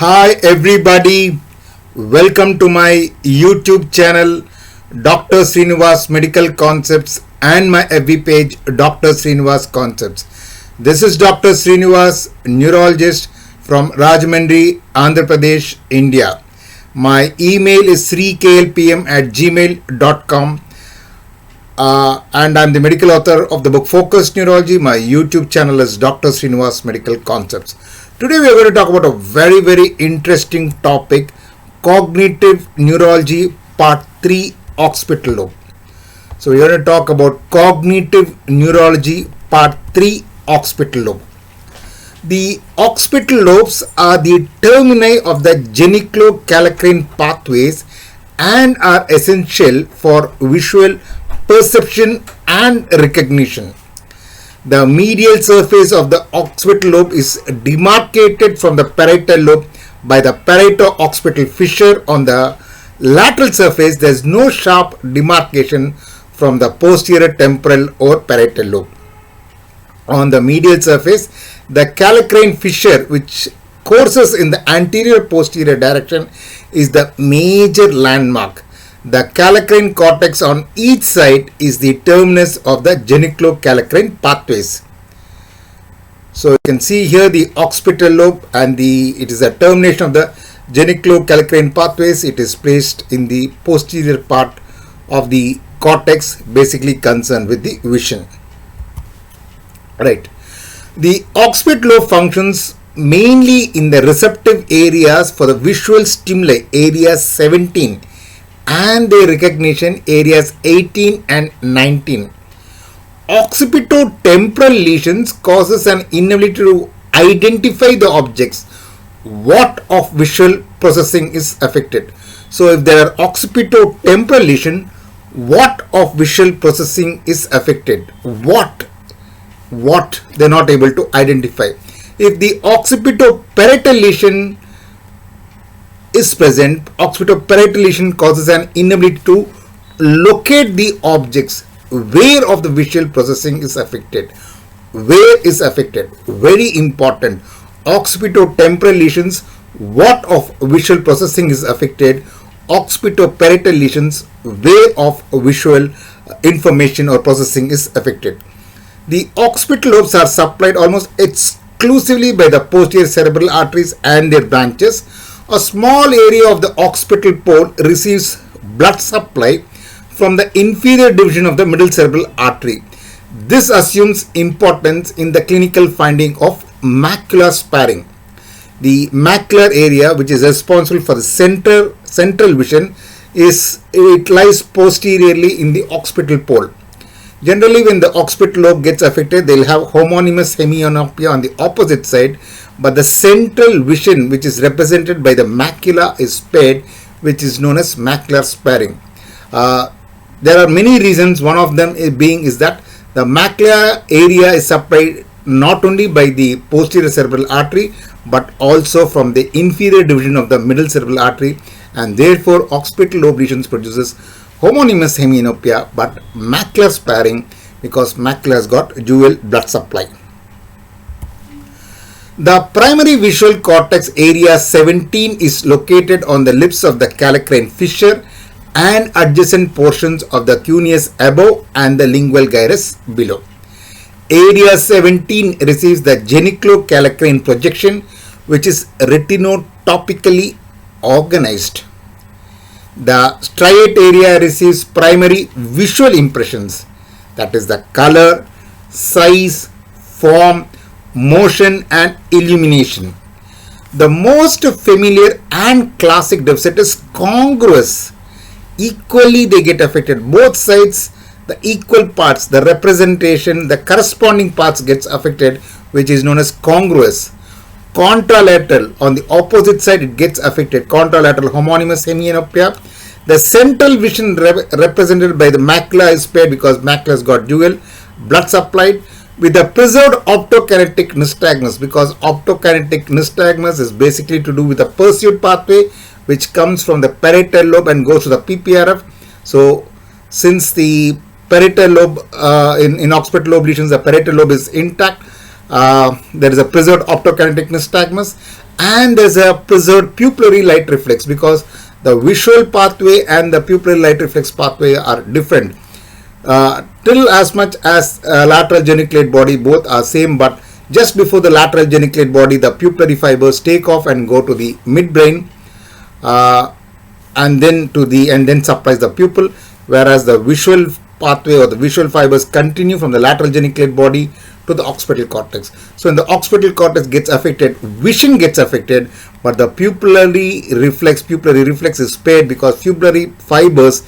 Hi everybody, welcome to my YouTube channel Dr.Sreenivas Medical Concepts and my FB page Dr. Sreenivas Concepts. This is Dr. Sreenivas, neurologist from Rajahmundry, Andhra Pradesh, India. My email is sreeklpm@gmail.com and I'm the medical author of the book Focused Neurology. My YouTube channel is Dr. Sreenivas Medical Concepts. Today we are going to talk about a very interesting topic, cognitive neurology part 3, occipital lobe. So we are going to talk about cognitive neurology part 3, occipital lobe. The occipital lobes are the termini of the geniculocalacrine pathways and are essential for visual perception and recognition. The medial surface of the occipital lobe is demarcated from the parietal lobe by the parieto-occipital fissure. On the lateral surface, there is no sharp demarcation from the posterior temporal or parietal lobe. On the medial surface, the calacrine fissure, which courses in the anterior-posterior direction, is the major landmark. The calacrine cortex on each side is the terminus of the geniculocalacrine pathways. So you can see here the occipital lobe, and it is a termination of the geniculocalacrine pathways. It is placed in the posterior part of the cortex, basically concerned with the vision. Right. The occipital lobe functions mainly in the receptive areas for the visual stimuli, area 17, and their recognition, areas 18 and 19. Occipitotemporal lesions causes an inability to identify the objects. What of visual processing is affected? So if there are occipitotemporal lesion, what of visual processing is affected? What they're not able to identify. If the occipitoparietal lesion is present, occipitoparietal lesion causes an inability to locate the objects. Where of the visual processing is affected? Where is affected? Very important. Occipitotemporal lesions, what of visual processing is affected? Occipitoparietal lesions, where of visual information or processing is affected. The occipital lobes are supplied almost exclusively by the posterior cerebral arteries and their branches. A small area of the occipital pole receives blood supply from the inferior division of the middle cerebral artery. This assumes importance in the clinical finding of macular sparing. The macular area, which is responsible for the central vision, it lies posteriorly in the occipital pole. Generally, when the occipital lobe gets affected, they will have homonymous hemianopia on the opposite side, but the central vision, which is represented by the macula, is spared, which is known as macular sparing. There are many reasons. One of them is that the macular area is supplied not only by the posterior cerebral artery, but also from the inferior division of the middle cerebral artery, and therefore occipital lobe lesions produces homonymous hemianopia but macular sparing because macula has got dual blood supply. The primary visual cortex, area 17, is located on the lips of the calacrine fissure and adjacent portions of the cuneus above and the lingual gyrus below. Area 17 receives the geniculocalacrine projection, which is retinotopically organized. The striate area receives primary visual impressions, that is the color, size, form, motion and illumination. The most familiar and classic deficit is congruous. Equally they get affected. Both sides, the equal parts, the representation, the corresponding parts gets affected, which is known as congruous. Contralateral, on the opposite side, it gets affected. Contralateral homonymous hemianopia. The central vision represented by the macula is spared because macula has got dual blood supplied, with the preserved optokinetic nystagmus, because optokinetic nystagmus is basically to do with the pursuit pathway, which comes from the parietal lobe and goes to the PPRF. So since the parietal lobe in occipital lobe lesions, the parietal lobe is intact, there is a preserved optokinetic nystagmus, and there's a preserved pupillary light reflex, because the visual pathway and the pupillary light reflex pathway are different. Till as much as lateral geniculate body, both are same, but just before the lateral geniculate body, the pupillary fibers take off and go to the midbrain, and then supplies the pupil, whereas the visual pathway or the visual fibers continue from the lateral geniculate body to the occipital cortex. So, when the occipital cortex gets affected, vision gets affected, but the pupillary reflex is spared, because pupillary fibers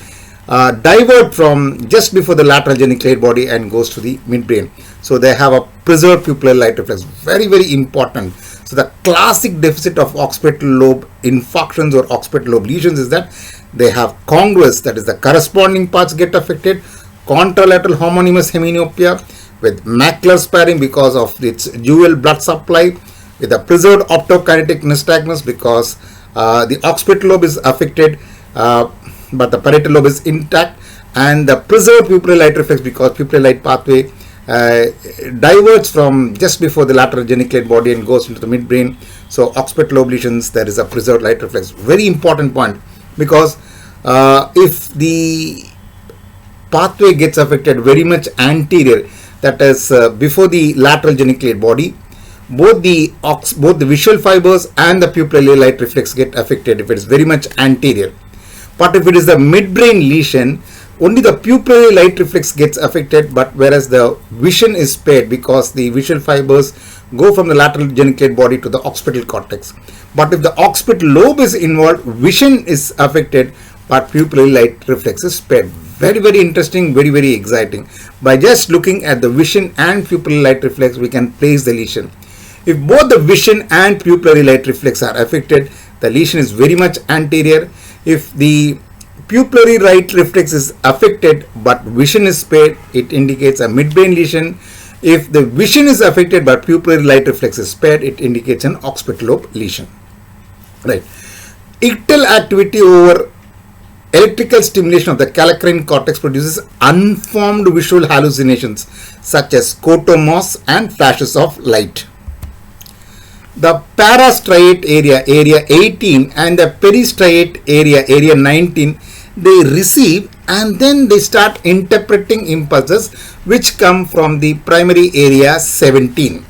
divert from just before the lateral geniculate body and goes to the midbrain. So, they have a preserved pupillary light reflex. Very, very important. So, the classic deficit of occipital lobe infarctions or occipital lobe lesions is that they have congruous, that is the corresponding parts get affected, contralateral homonymous hemianopia with macular sparing because of its dual blood supply, with a preserved optokinetic nystagmus because the occipital lobe is affected but the parietal lobe is intact, and the preserved pupillary light reflex because pupillary light pathway diverges from just before the lateral geniculate body and goes into the midbrain. So, occipital lobe lesions, there is a preserved light reflex. Very important point, because if the pathway gets affected very much anterior, that is before the lateral geniculate body, both the visual fibers and the pupillary light reflex get affected if it is very much anterior. But if it is the midbrain lesion, only the pupillary light reflex gets affected, but whereas the vision is spared because the visual fibers go from the lateral geniculate body to the occipital cortex. But if the occipital lobe is involved, vision is affected, but pupillary light reflex is spared. Very, very interesting, very, very exciting. By just looking at the vision and pupillary light reflex, we can place the lesion. If both the vision and pupillary light reflex are affected, the lesion is very much anterior. If the pupillary light reflex is affected but vision is spared, it indicates a midbrain lesion. If the vision is affected but pupillary light reflex is spared, it indicates an occipital lobe lesion. Right. Ictal activity over electrical stimulation of the calcarean cortex produces unformed visual hallucinations such as scotomos and flashes of light. The parastriate area, area 18, and the peristriate area, area 19, they receive and then they start interpreting impulses which come from the primary area 17.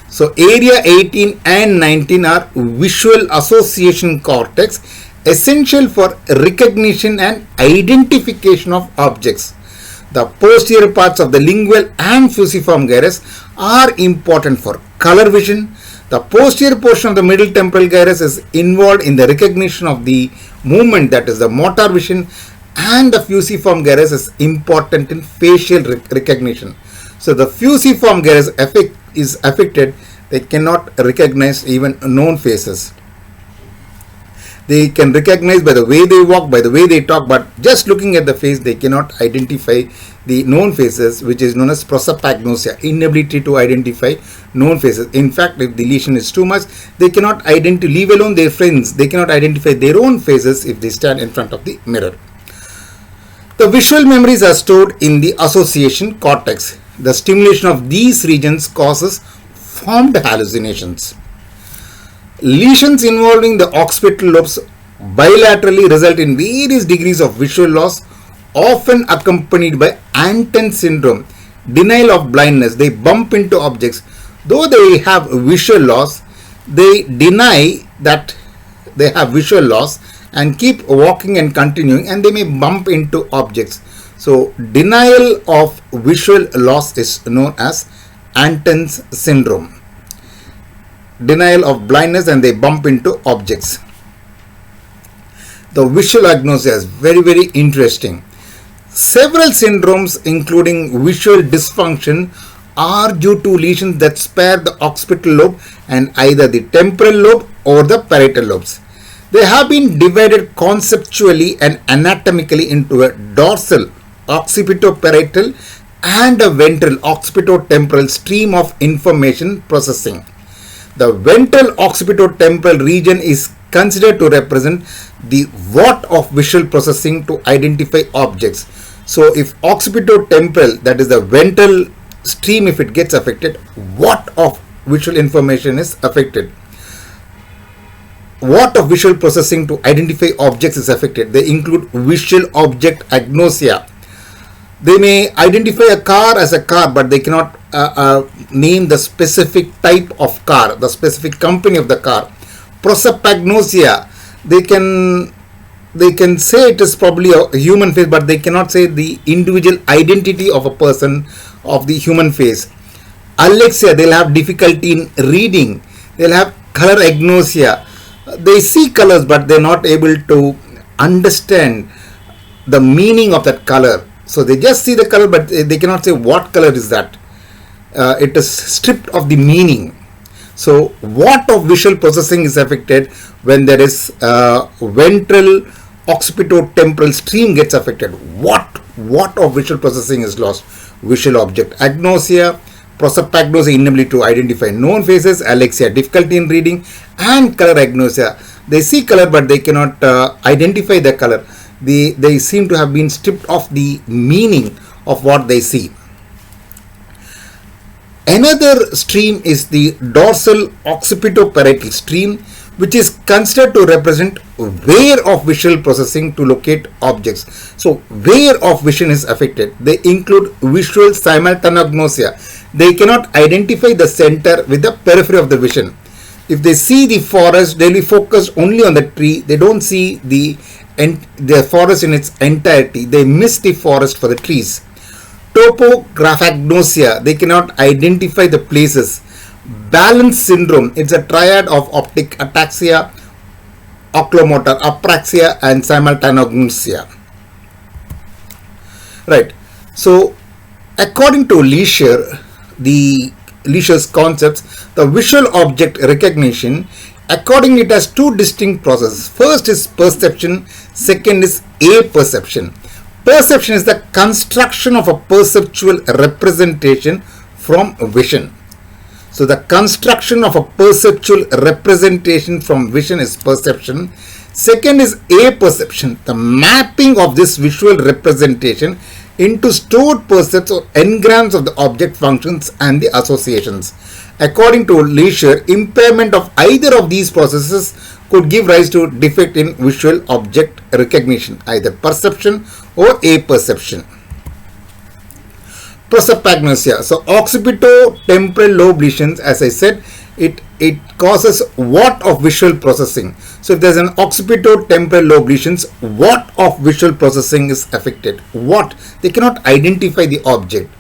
So, area 18 and 19 are visual association cortex, essential for recognition and identification of objects. The posterior parts of the lingual and fusiform gyrus are important for color vision. The posterior portion of the middle temporal gyrus is involved in the recognition of the movement, that is the motor vision, and the fusiform gyrus is important in facial recognition. So, the fusiform gyrus is affected, they cannot recognize even known faces. They can recognize by the way they walk, by the way they talk, but just looking at the face, they cannot identify the known faces, which is known as prosopagnosia, inability to identify known faces. In fact, if the lesion is too much, they cannot identify, leave alone their friends, they cannot identify their own faces if they stand in front of the mirror. The visual memories are stored in the association cortex. The stimulation of these regions causes formed hallucinations. Lesions involving the occipital lobes bilaterally result in various degrees of visual loss, often accompanied by Anton syndrome, denial of blindness. They bump into objects. Though they have visual loss, they deny that they have visual loss and keep walking and continuing, and they may bump into objects. So, denial of visual loss is known as Anton's syndrome. Denial of blindness, and they bump into objects. The visual agnosia is very, very interesting. Several syndromes, including visual dysfunction, are due to lesions that spare the occipital lobe and either the temporal lobe or the parietal lobes. They have been divided conceptually and anatomically into a dorsal occipitoparietal and a ventral occipitotemporal stream of information processing. The ventral occipitotemporal region is considered to represent the what of visual processing to identify objects. So, if occipitotemporal, that is the ventral stream, if it gets affected, what of visual information is affected. what of visual processing to identify objects is affected? They include visual object agnosia. They may identify a car as a car, but they cannot name the specific type of car, the specific company of the car. Prosopagnosia, they can say it is probably a human face, but they cannot say the individual identity of a person of the human face. Alexia, they'll have difficulty in reading. They'll have color agnosia. They see colors, but they're not able to understand the meaning of that color. So they just see the color, but they cannot say what color is that. It is stripped of the meaning. So what of visual processing is affected when there is ventral occipitotemporal stream gets affected? What of visual processing is lost? Visual object agnosia, prosopagnosia, inability to identify known faces, alexia, difficulty in reading, and color agnosia. They see color, but they cannot identify the color. They seem to have been stripped of the meaning of what they see. Another stream is the dorsal occipitoparietal stream, which is considered to represent where of visual processing to locate objects. So where of vision is affected. They include visual simultaneous. They cannot identify the center with the periphery of the vision. If they see the forest, they'll be focused only on the tree. They don't see the forest in its entirety. They miss the forest for the trees. Topographagnosia, they cannot identify the places. Balance syndrome, it's a triad of optic ataxia, oculomotor apraxia, and simultaneous. Right. So according to Leisure's concepts, the visual object recognition, accordingly it has two distinct processes. First is perception, second is apperception. Perception is the construction of a perceptual representation from vision. So the construction of a perceptual representation from vision is perception. Second is apperception, the mapping of this visual representation into stored percepts or engrams of the object functions and the associations. According to Leisure, impairment of either of these processes could give rise to defect in visual object recognition, either perception or apperception. Prosopagnosia. So occipitotemporal lobe lesions, as I said, it causes what of visual processing. So if there's an occipitotemporal lobe lesions, what of visual processing is affected? What? They cannot identify the object.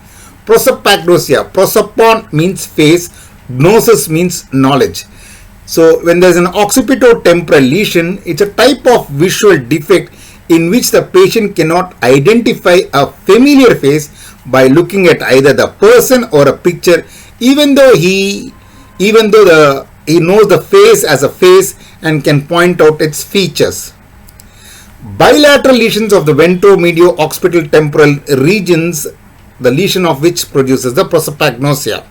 Prosopagnosia. Prosopon means face, gnosis means knowledge. So when there's an occipitotemporal lesion, it's a type of visual defect in which the patient cannot identify a familiar face by looking at either the person or a picture, even though he knows the face as a face and can point out its features. Bilateral lesions of the ventromedial-occipital temporal regions, the lesion of which produces the prosopagnosia.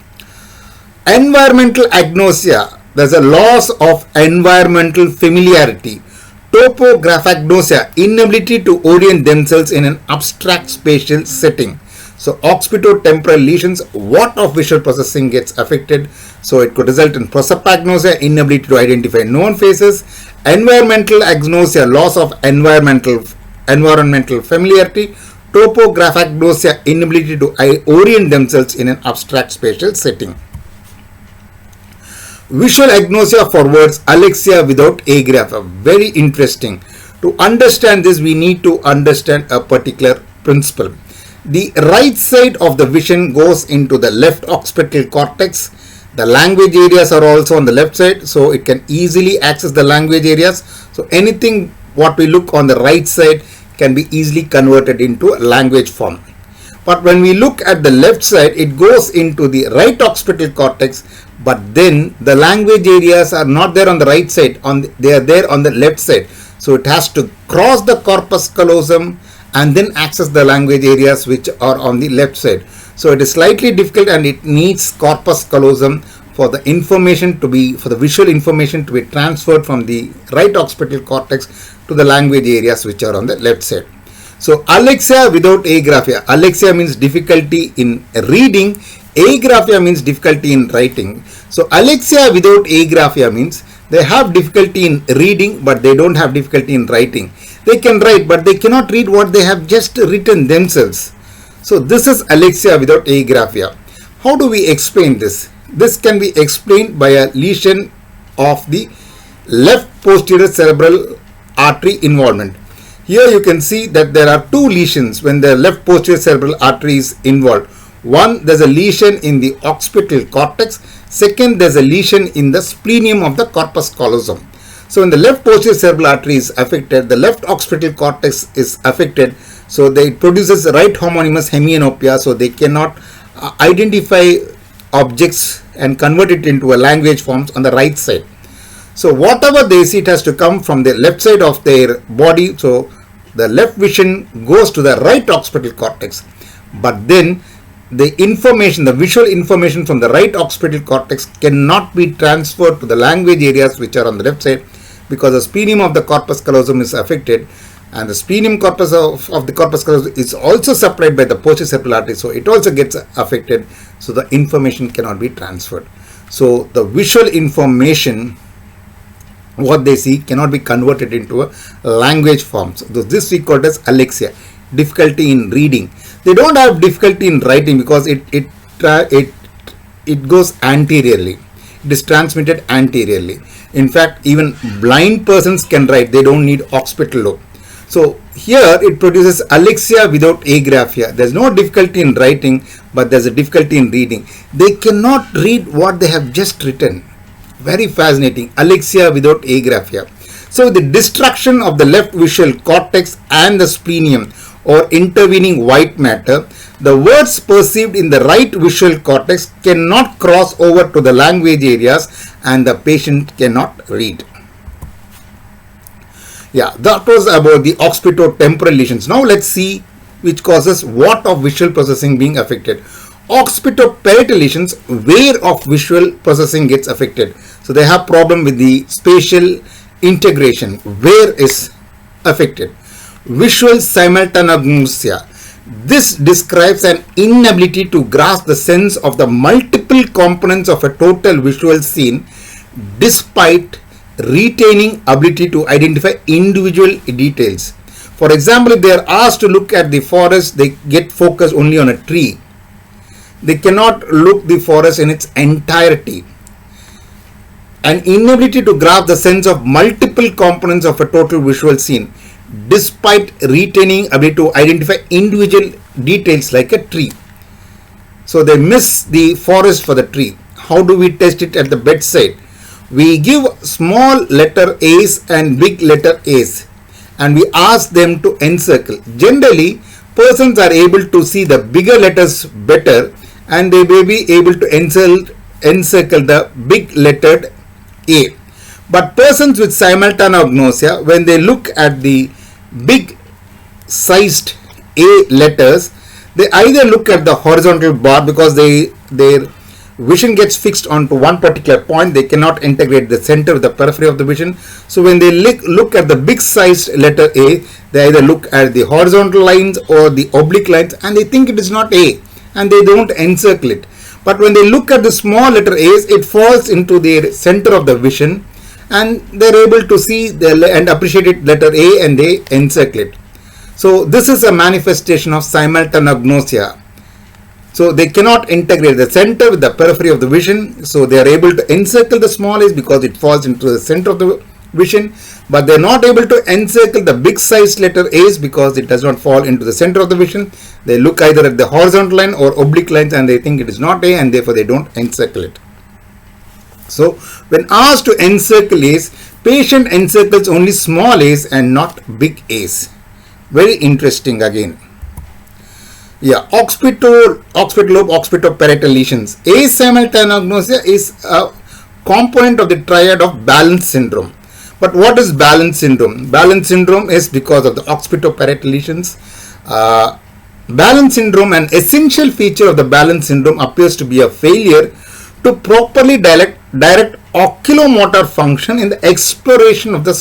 Environmental agnosia, there's a loss of environmental familiarity. Topographagnosia, inability to orient themselves in an abstract spatial setting. So occipitotemporal lesions, what of visual processing gets affected? So it could result in prosopagnosia, inability to identify known faces. Environmental agnosia, loss of environmental familiarity. Topographagnosia, inability to orient themselves in an abstract spatial setting. Visual agnosia for words, alexia without agraphia. Very interesting. To understand this, we need to understand a particular principle. The right side of the vision goes into the left occipital cortex. The language areas are also on the left side, so it can easily access the language areas. So anything what we look on the right side can be easily converted into a language form. But when we look at the left side, it goes into the right occipital cortex, but then the language areas are not there on the right side, they are there on the left side. So it has to cross the corpus callosum and then access the language areas which are on the left side. So it is slightly difficult, and it needs corpus callosum for the visual information to be transferred from the right occipital cortex to the language areas which are on the left side. So alexia without agraphia. Alexia means difficulty in reading. Agraphia means difficulty in writing. So alexia without agraphia means They have difficulty in reading, but they don't have difficulty in writing. They can write, but they cannot read what they have just written themselves. So this is alexia without agraphia. How do we explain this? This can be explained by a lesion of the left posterior cerebral artery involvement. Here you can see that there are two lesions when the left posterior cerebral artery is involved. One, there's a lesion in the occipital cortex. Second, there's a lesion in the splenium of the corpus callosum. So when the left posterior cerebral artery is affected, the left occipital cortex is affected. So it produces right homonymous hemianopia. So they cannot identify objects and convert it into a language forms on the right side. So whatever they see, it has to come from the left side of their body. So the left vision goes to the right occipital cortex. But then the information, the visual information from the right occipital cortex cannot be transferred to the language areas which are on the left side, because the splenium of the corpus callosum is affected, and the splenium corpus of the corpus callosum is also supplied by the posterior cerebral artery, so it also gets affected, so the information cannot be transferred. So the visual information, what they see, cannot be converted into a language form. So this we call as alexia, difficulty in reading. They don't have difficulty in writing because it goes anteriorly. It is transmitted anteriorly. In fact, even blind persons can write. They don't need occipital lobe. So here it produces alexia without agraphia. There's no difficulty in writing, but there's a difficulty in reading. They cannot read what they have just written. Very fascinating. Alexia without agraphia. So the destruction of the left visual cortex and the splenium or intervening white matter, the words perceived in the right visual cortex cannot cross over to the language areas and the patient cannot read. Yeah, that was about the occipito-temporal lesions. Now let's see which causes what of visual processing being affected. Occipito-parietal lesions, where of visual processing gets affected. So they have problem with the spatial integration, where is affected. Visual simultaneous. This describes an inability to grasp the sense of the multiple components of a total visual scene despite retaining ability to identify individual details. For example, if they are asked to look at the forest, they get focused only on a tree. They cannot look the forest in its entirety. An inability to grasp the sense of multiple components of a total visual scene despite retaining ability to identify individual details like a tree. So they miss the forest for the tree. How do we test it at the bedside? We give small letter A's and big letter A's and we ask them to encircle. Generally, persons are able to see the bigger letters better and they may be able to encircle the big lettered A. But persons with simultaneous agnosia, when they look at the big sized A letters, they either look at the horizontal bar because their vision gets fixed onto one particular point. They cannot integrate the center with the periphery of the vision. So when they look at the big sized letter A, they either look at the horizontal lines or the oblique lines and they think it is not A and they don't encircle it. But when they look at the small letter A's, it falls into the center of the vision and they're able to see and appreciate it letter A and they encircle it. So this is a manifestation of simultaneous agnosia. So they cannot integrate the center with the periphery of the vision. So they are able to encircle the small A's because it falls into the center of the vision, but they're not able to encircle the big sized letter A's because it does not fall into the center of the vision. They look either at the horizontal line or oblique lines and they think it is not A and therefore they don't encircle it. So when asked to encircle A's, patient encircles only small A's and not big A's. Very interesting again. Yeah, occipital lobe, occipito-parietal lesions. A simultaneous agnosia is a component of the triad of balance syndrome. But what is balance syndrome? Balance syndrome is because of the occipito-parietal lesions. Balance syndrome, an essential feature of the balance syndrome, appears to be a failure to properly direct oculomotor function in the exploration of the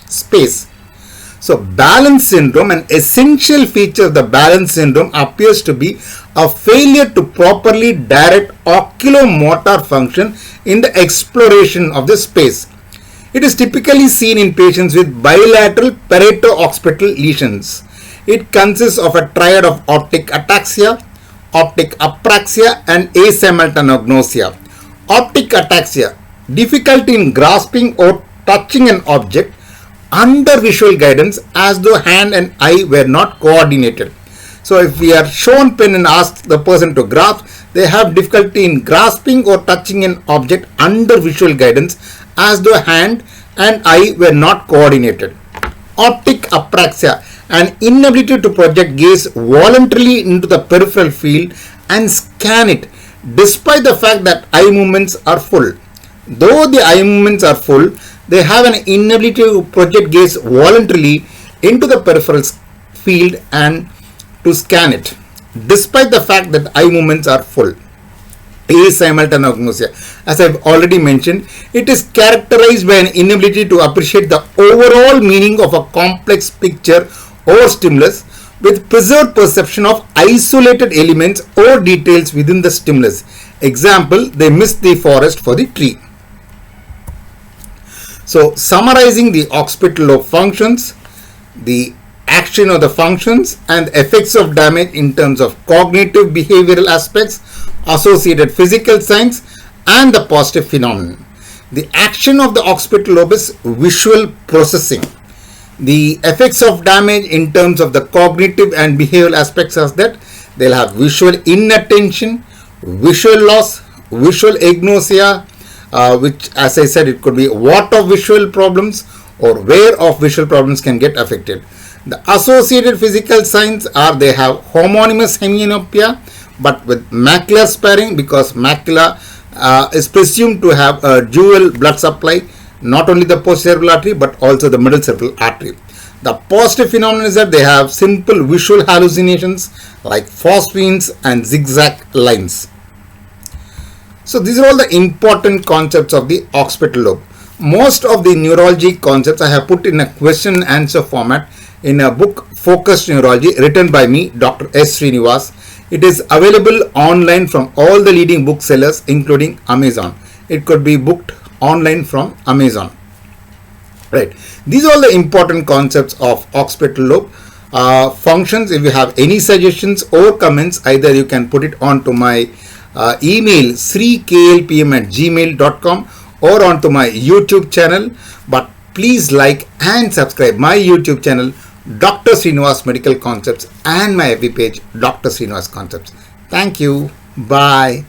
space. So balance syndrome, an essential feature of the balance syndrome, appears to be a failure to properly direct oculomotor function in the exploration of the space. It is typically seen in patients with bilateral parieto-occipital lesions. It consists of a triad of optic ataxia, optic apraxia, and asimultaneous. Optic ataxia, difficulty in grasping or touching an object under visual guidance as though hand and eye were not coordinated. So if we are shown pen and ask the person to grasp, they have difficulty in grasping or touching an object under visual guidance as though hand and eye were not coordinated. Optic apraxia, an inability to project gaze voluntarily into the peripheral field and scan it despite the fact that eye movements are full. Though the eye movements are full, they have an inability to project gaze voluntarily into the peripheral field and to scan it despite the fact that eye movements are full. Asimultaneous, as I've already mentioned, it is characterized by an inability to appreciate the overall meaning of a complex picture or stimulus with preserved perception of isolated elements or details within the stimulus. Example, they miss the forest for the tree. So, summarizing the occipital lobe functions, the action of the functions and effects of damage in terms of cognitive behavioral aspects, associated physical signs, and the positive phenomenon. The action of the occipital lobe is visual processing. The effects of damage in terms of the cognitive and behavioral aspects are that they'll have visual inattention, visual loss, visual agnosia, which, as I said, it could be what of visual problems or where of visual problems can get affected. The associated physical signs are they have homonymous hemianopia but with macular sparing, because macula is presumed to have a dual blood supply, not only the posterior artery but also the middle cerebral artery. The positive phenomenon is that they have simple visual hallucinations like phosphenes and zigzag lines. So these are all the important concepts of the occipital lobe. Most of the neurology concepts I have put in a question and answer format in a book, Focused Neurology, written by me, Dr. Sreenivas. It is available online from all the leading booksellers, including Amazon. It could be booked online from Amazon. Right. These are all the important concepts of occipital lobe functions. If you have any suggestions or comments, either you can put it onto my email sreeklpm@gmail.com or onto my YouTube channel. But please like and subscribe my YouTube channel, Dr. Sreenivas Medical Concepts, and my FB page, Dr. Sreenivas Concepts. Thank you. Bye.